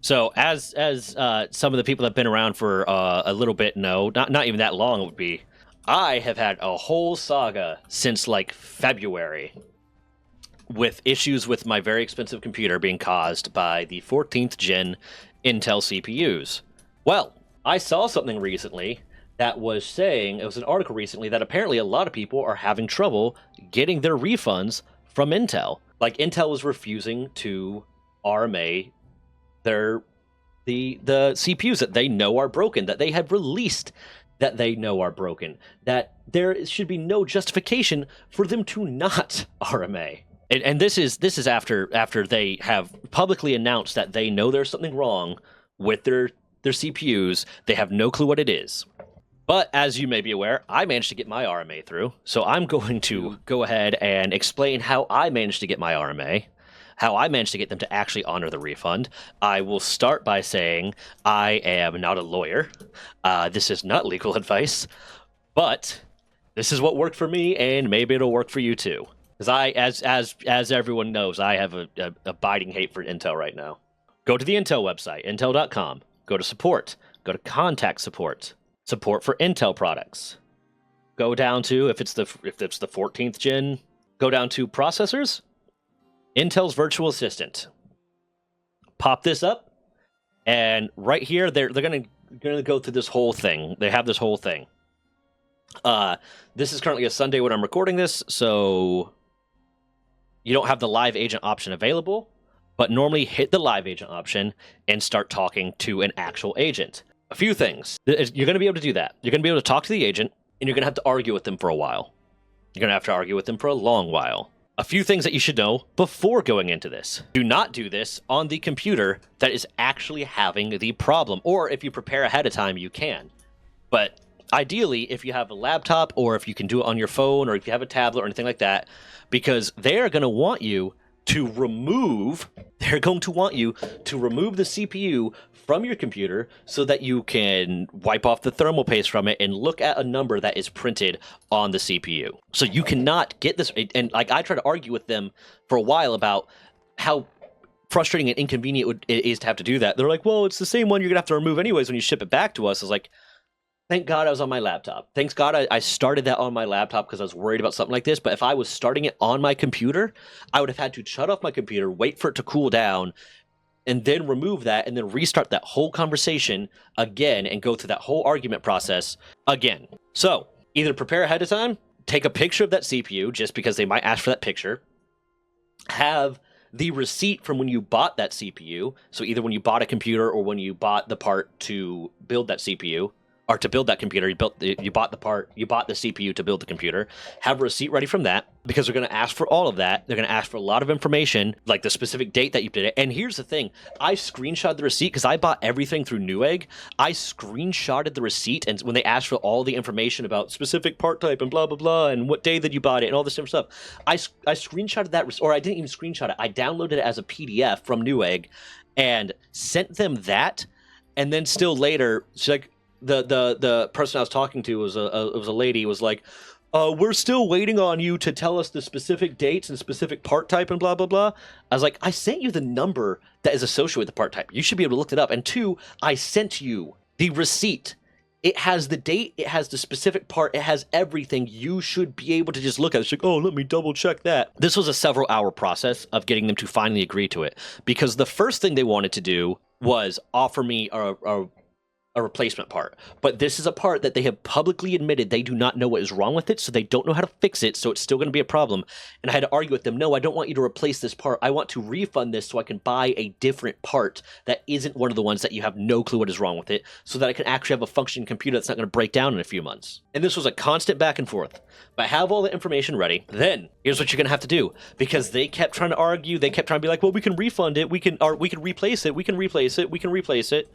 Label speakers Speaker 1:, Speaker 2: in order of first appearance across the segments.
Speaker 1: So as some of the people that have been around for a little bit know, not even that long it would be, I have had a whole saga since like February with issues with my very expensive computer being caused by the 14th gen Intel CPUs. Well, I saw something recently that was saying, it was an article recently, that apparently a lot of people are having trouble getting their refunds from Intel. Like, Intel was refusing to RMA the CPUs that they know are broken, that they have released that they know are broken, that there should be no justification for them to not RMA. And this is after they have publicly announced that they know there's something wrong with their CPUs. They have no clue what it is. But as you may be aware, I managed to get my RMA through. So I'm going to go ahead and explain how I managed to get my RMA, how I managed to get them to actually honor the refund. I will start by saying I am not a lawyer. This is not legal advice, but this is what worked for me, and maybe it'll work for you too. Because as everyone knows, I have a biting hate for Intel right now. Go to the Intel website, intel.com. Go to support. Go to contact support. Support for Intel products. Go down to, if it's the 14th gen, go down to processors. Intel's virtual assistant. Pop this up, and right here they're gonna go through this whole thing. They have this whole thing. This is currently a Sunday when I'm recording this, so you don't have the live agent option available, but normally hit the live agent option and start talking to an actual agent. A few things. You're going to be able to do that. You're going to be able to talk to the agent, and you're going to have to argue with them for a while. You're going to have to argue with them for a long while. A few things that you should know before going into this. Do not do this on the computer that is actually having the problem, or if you prepare ahead of time, you can. But ideally, if you have a laptop, or if you can do it on your phone, or if you have a tablet or anything like that, because they're going to want you to remove the CPU from your computer so that you can wipe off the thermal paste from it and look at a number that is printed on the CPU. So you cannot get this, and like I try to argue with them for a while about how frustrating and inconvenient it is to have to do that. They're like, well, it's the same one you're gonna have to remove anyways when you ship it back to us. I was like, thank God I was on my laptop. Thanks God I started that on my laptop because I was worried about something like this. But if I was starting it on my computer, I would have had to shut off my computer, wait for it to cool down, and then remove that, and then restart that whole conversation again and go through that whole argument process again. So either prepare ahead of time, take a picture of that CPU just because they might ask for that picture, have the receipt from when you bought that CPU. So either when you bought a computer or when you bought the part to build that CPU, or to build that computer, you bought the CPU to build the computer. Have a receipt ready from that, because they're going to ask for all of that. They're going to ask for a lot of information, like the specific date that you did it. And here's the thing. I screenshot the receipt because I bought everything through Newegg. I screenshotted the receipt, and when they asked for all the information about specific part type and blah, blah, blah, and what day that you bought it and all this different stuff, I screenshotted that, or I didn't even screenshot it. I downloaded it as a PDF from Newegg and sent them that. And then still later, she's like, the person I was talking to was a lady, was like, we're still waiting on you to tell us the specific dates and specific part type and blah, blah, blah. I was like, I sent you the number that is associated with the part type. You should be able to look it up. And two, I sent you the receipt. It has the date. It has the specific part. It has everything. You should be able to just look at it. It's like, oh, let me double check that. This was a several hour process of getting them to finally agree to it, because the first thing they wanted to do was offer me a replacement part. But this is a part that they have publicly admitted they do not know what is wrong with it, so they don't know how to fix it, so it's still going to be a problem. And I had to argue with them, no, I don't want you to replace this part. I want to refund this so I can buy a different part that isn't one of the ones that you have no clue what is wrong with it, so that I can actually have a functioning computer that's not going to break down in a few months. And this was a constant back and forth. But I have all the information ready. Then, here's what you're going to have to do. Because they kept trying to argue, they kept trying to be like, well, we can refund it, we can replace it, we can replace it.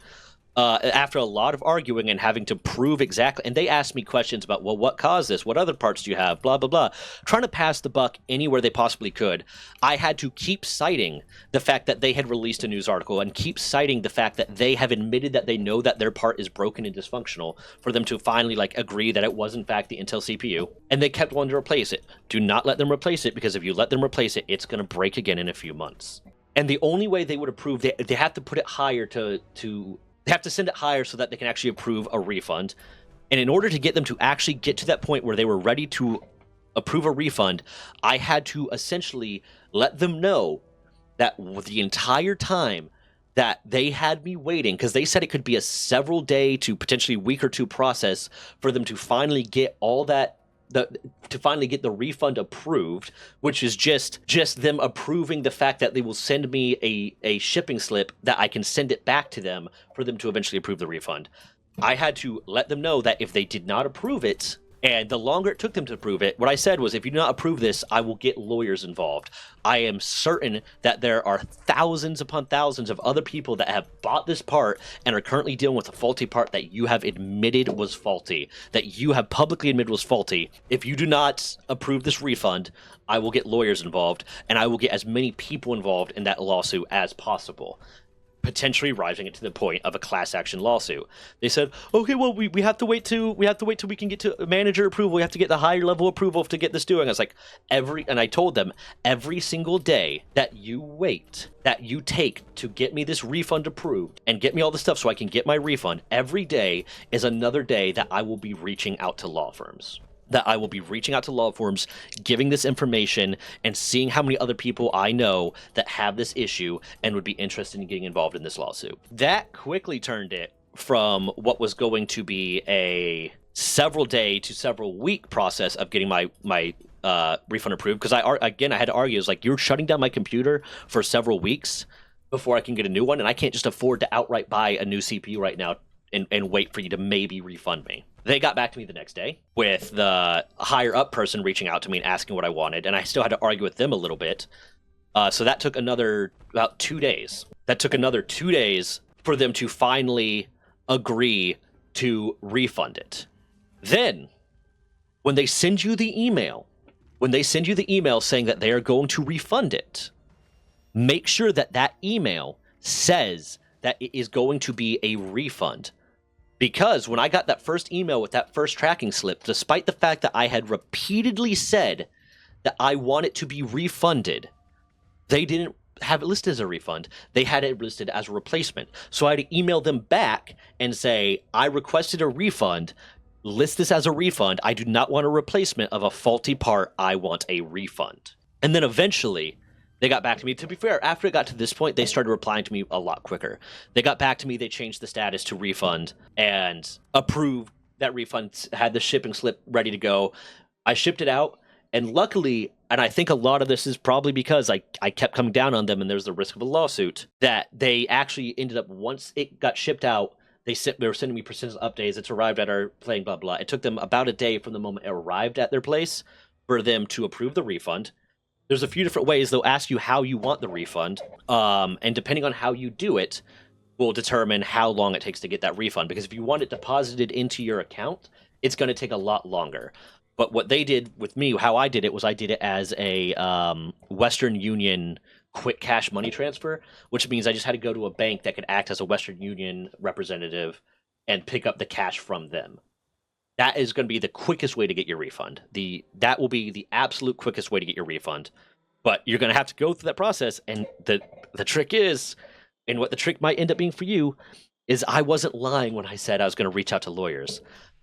Speaker 1: After a lot of arguing and having to prove exactly, and they asked me questions about, well, what caused this? What other parts do you have? Blah, blah, blah. Trying to pass the buck anywhere they possibly could. I had to keep citing the fact that they had released a news article and keep citing the fact that they have admitted that they know that their part is broken and dysfunctional for them to finally agree that it was in fact the Intel CPU. And they kept wanting to replace it. Do not let them replace it, because if you let them replace it, it's going to break again in a few months. And the only way they would approve, they have to put it higher they have to send it higher so that they can actually approve a refund. And in order to get them to actually get to that point where they were ready to approve a refund, I had to essentially let them know that the entire time that they had me waiting, because they said it could be a several day to potentially week or two process for them to finally get all that to finally get the refund approved, which is just them approving the fact that they will send me a shipping slip that I can send it back to them for them to eventually approve the refund. I had to let them know that if they did not approve it, and the longer it took them to approve it, what I said was, if you do not approve this, I will get lawyers involved. I am certain that there are thousands upon thousands of other people that have bought this part and are currently dealing with a faulty part that you have admitted was faulty, that you have publicly admitted was faulty. If you do not approve this refund, I will get lawyers involved, and I will get as many people involved in that lawsuit as possible, potentially rising it to the point of a class action lawsuit. They said, okay, well, we have to wait till we can get to manager approval. We have to get the higher level approval to get this doing. I was like, and I told them, every single day that you wait, that you take to get me this refund approved and get me all the stuff so I can get my refund, every day is another day that I will be reaching out to law firms. Giving this information and seeing how many other people I know that have this issue and would be interested in getting involved in this lawsuit. That quickly turned it from what was going to be a several day to several week process of getting my refund approved, because I had to argue, it's like, you're shutting down my computer for several weeks before I can get a new one, and I can't just afford to outright buy a new CPU right now and wait for you to maybe refund me. They got back to me the next day with the higher up person reaching out to me and asking what I wanted, and I still had to argue with them a little bit. So that took about 2 days. That took another 2 days for them to finally agree to refund it. Then, when they send you the email saying that they are going to refund it, make sure that email says that it is going to be a refund. Because when I got that first email with that first tracking slip, despite the fact that I had repeatedly said that I want it to be refunded, they didn't have it listed as a refund. They had it listed as a replacement. So I had to email them back and say, I requested a refund. List this as a refund. I do not want a replacement of a faulty part. I want a refund. And then eventually, they got back to me. To be fair, after it got to this point, they started replying to me a lot quicker. They got back to me, they changed the status to refund, and approved that refund, had the shipping slip ready to go. I shipped it out, and luckily, and I think a lot of this is probably because I kept coming down on them and there's the risk of a lawsuit, that they actually ended up, once it got shipped out, they were sending me persistent updates. It's arrived at our plane, blah, blah. It took them about a day from the moment it arrived at their place for them to approve the refund. There's a few different ways. They'll ask you how you want the refund, and depending on how you do it, will determine how long it takes to get that refund. Because if you want it deposited into your account, it's going to take a lot longer. But what they did with me, how I did it, was I did it as a Western Union quick cash money transfer, which means I just had to go to a bank that could act as a Western Union representative and pick up the cash from them. That is going to be the quickest way to get your refund. That will be the absolute quickest way to get your refund. But you're going to have to go through that process. And the trick is, and what the trick might end up being for you, is I wasn't lying when I said I was going to reach out to lawyers.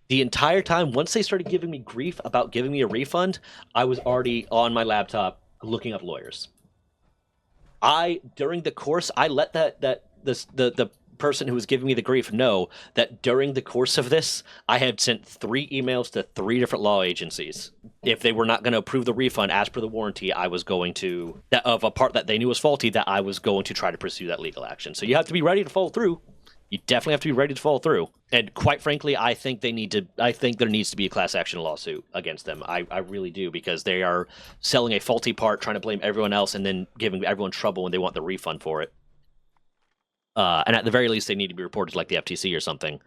Speaker 1: The entire time, once they started giving me grief about giving me a refund, I was already on my laptop looking up lawyers. During the course, I let the person who was giving me the grief know that during the course of this, I had sent 3 emails to 3 different law agencies. If they were not going to approve the refund as per the warranty, I was going to, of a part that they knew was faulty, that I was going to try to pursue that legal action. So you have to be ready to follow through. You definitely have to be ready to follow through. And quite frankly, I think there needs to be a class action lawsuit against them. I really do, because they are selling a faulty part, trying to blame everyone else, and then giving everyone trouble when they want the refund for it. And at the very least, they need to be reported like the FTC or something,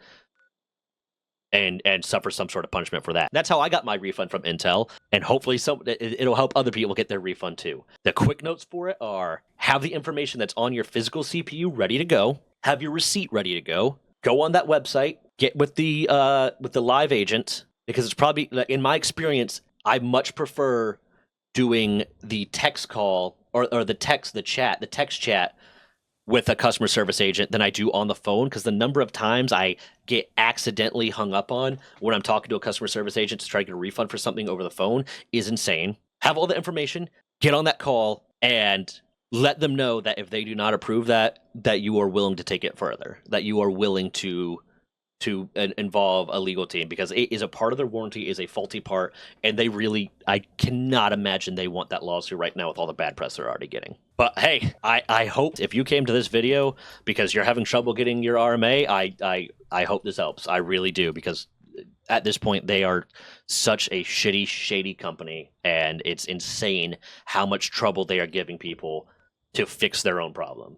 Speaker 1: and suffer some sort of punishment for that. That's how I got my refund from Intel, and hopefully it'll help other people get their refund too. The quick notes for it are: have the information that's on your physical CPU ready to go, have your receipt ready to go on that website, get with the live agent, because it's probably, in my experience, I much prefer doing the text call or the text chat with a customer service agent than I do on the phone, because the number of times I get accidentally hung up on when I'm talking to a customer service agent to try to get a refund for something over the phone is insane. Have all the information, get on that call, and let them know that if they do not approve that you are willing to take it further, that you are willing to involve a legal team, because it is a part of their warranty, is a faulty part, and they really, I cannot imagine they want that lawsuit right now with all the bad press they're already getting. But hey, I hope if you came to this video because you're having trouble getting your RMA, I hope this helps. I really do, because at this point they are such a shady company, and it's insane how much trouble they are giving people to fix their own problem.